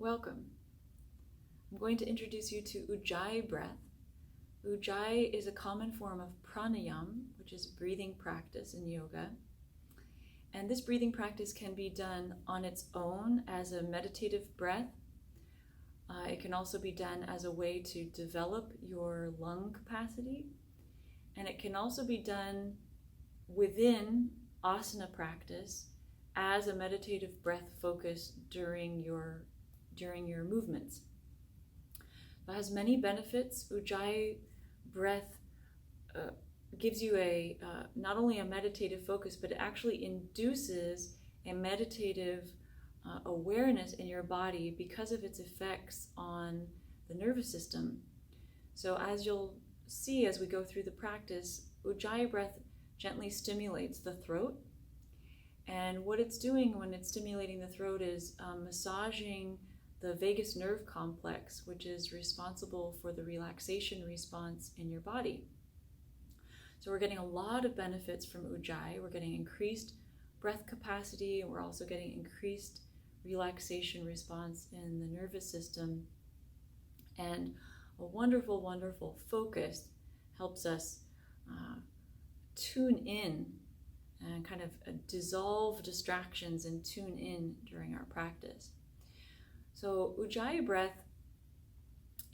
Welcome. I'm going to introduce you to Ujjayi Breath. Ujjayi is a common form of pranayam, which is breathing practice in yoga. And this breathing practice can be done on its own as a meditative breath. It can also be done as a way to develop your lung capacity. And it can also be done within asana practice as a meditative breath focus during your movements. It has many benefits. Ujjayi Breath gives you not only a meditative focus, but it actually induces a meditative awareness in your body because of its effects on the nervous system. So as you'll see as we go through the practice, Ujjayi Breath gently stimulates the throat. And what it's doing when it's stimulating the throat is massaging the vagus nerve complex, which is responsible for the relaxation response in your body. So we're getting a lot of benefits from Ujjayi. We're getting increased breath capacity, and we're also getting increased relaxation response in the nervous system. And a wonderful, wonderful focus helps us tune in and kind of dissolve distractions and tune in during our practice. So Ujjayi Breath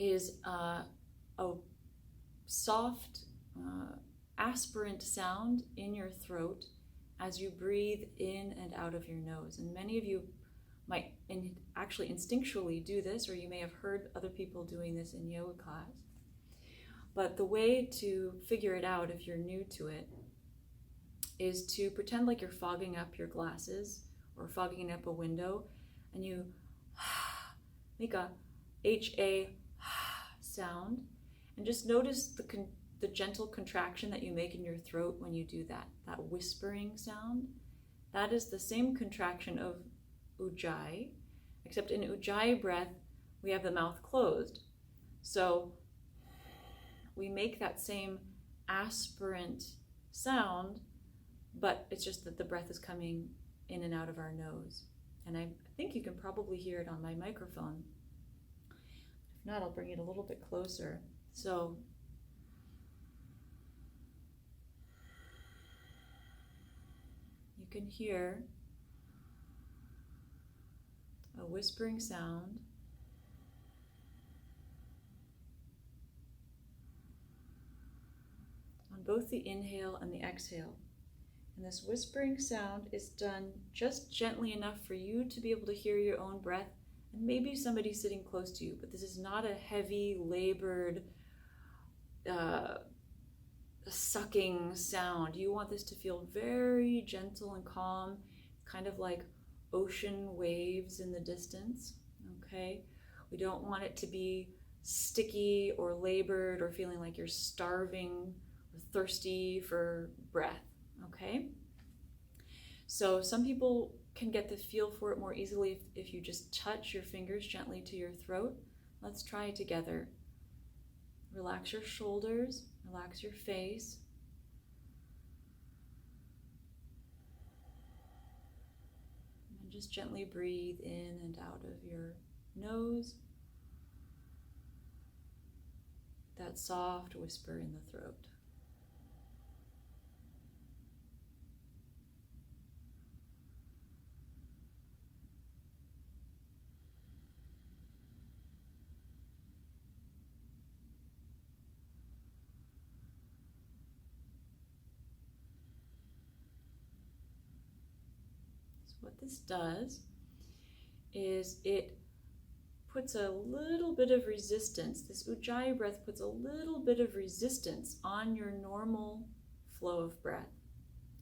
is a soft, aspirant sound in your throat as you breathe in and out of your nose. And many of you might actually instinctually do this, or you may have heard other people doing this in yoga class. But the way to figure it out if you're new to it is to pretend like you're fogging up your glasses or fogging up a window, and you make a H-A sound, and just notice the gentle contraction that you make in your throat when you do that whispering sound. That is the same contraction of Ujjayi, except in Ujjayi Breath, we have the mouth closed. So we make that same aspirant sound, but it's just that the breath is coming in and out of our nose. And I think you can probably hear it on my microphone. If not, I'll bring it a little bit closer. So you can hear a whispering sound on both the inhale and the exhale. And this whispering sound is done just gently enough for you to be able to hear your own breath, and maybe somebody sitting close to you, but this is not a heavy, labored, sucking sound. You want this to feel very gentle and calm, kind of like ocean waves in the distance, okay? We don't want it to be sticky or labored or feeling like you're starving or thirsty for breath. Okay, so some people can get the feel for it more easily if you just touch your fingers gently to your throat. Let's try it together. Relax your shoulders, relax your face. And just gently breathe in and out of your nose. That soft whisper in the throat. What this does is it puts a little bit of resistance. This Ujjayi Breath puts a little bit of resistance on your normal flow of breath.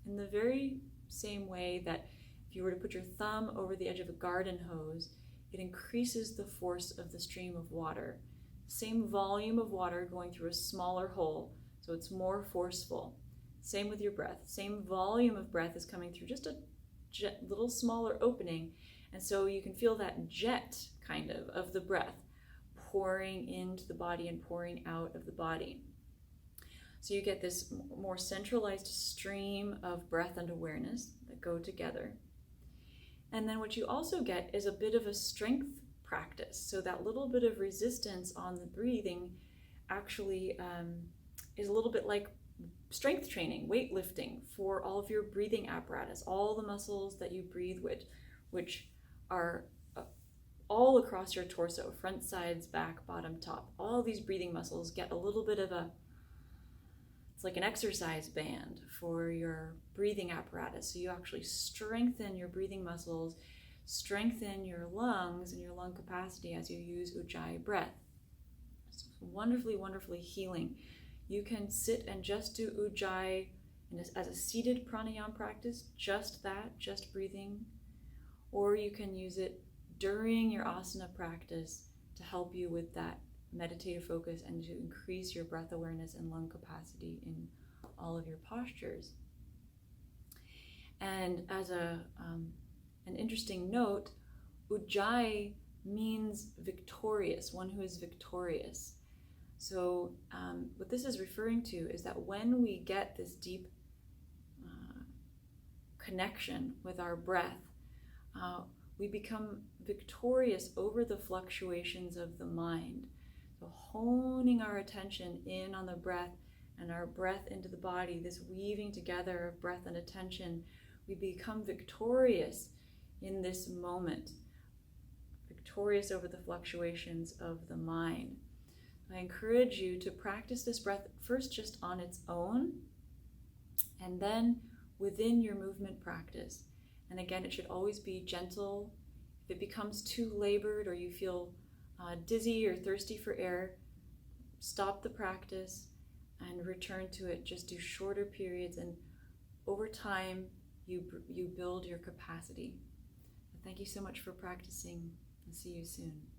In the very same way that if you were to put your thumb over the edge of a garden hose, it increases the force of the stream of water. Same volume of water going through a smaller hole, so it's more forceful. Same with your breath. Same volume of breath is coming through just a little smaller opening, and so you can feel that jet kind of the breath pouring into the body and pouring out of the body. So you get this more centralized stream of breath and awareness that go together. And then what you also get is a bit of a strength practice. So that little bit of resistance on the breathing actually is a little bit like strength training, weightlifting for all of your breathing apparatus, all the muscles that you breathe with, which are all across your torso, front, sides, back, bottom, top. All these breathing muscles get a little bit of it's like an exercise band for your breathing apparatus. So you actually strengthen your breathing muscles, strengthen your lungs and your lung capacity as you use Ujjayi Breath. It's wonderfully, wonderfully healing. You can sit and just do Ujjayi as a seated pranayam practice, just that, just breathing, or you can use it during your asana practice to help you with that meditative focus and to increase your breath awareness and lung capacity in all of your postures. And as an interesting note, Ujjayi means victorious, one who is victorious. So what this is referring to is that when we get this deep connection with our breath, we become victorious over the fluctuations of the mind. So honing our attention in on the breath and our breath into the body, this weaving together of breath and attention, we become victorious in this moment, victorious over the fluctuations of the mind. I encourage you to practice this breath first just on its own, and then within your movement practice. And again, it should always be gentle. If it becomes too labored or you feel dizzy or thirsty for air, stop the practice and return to it. Just do shorter periods, and over time, you build your capacity. Thank you so much for practicing. I'll see you soon.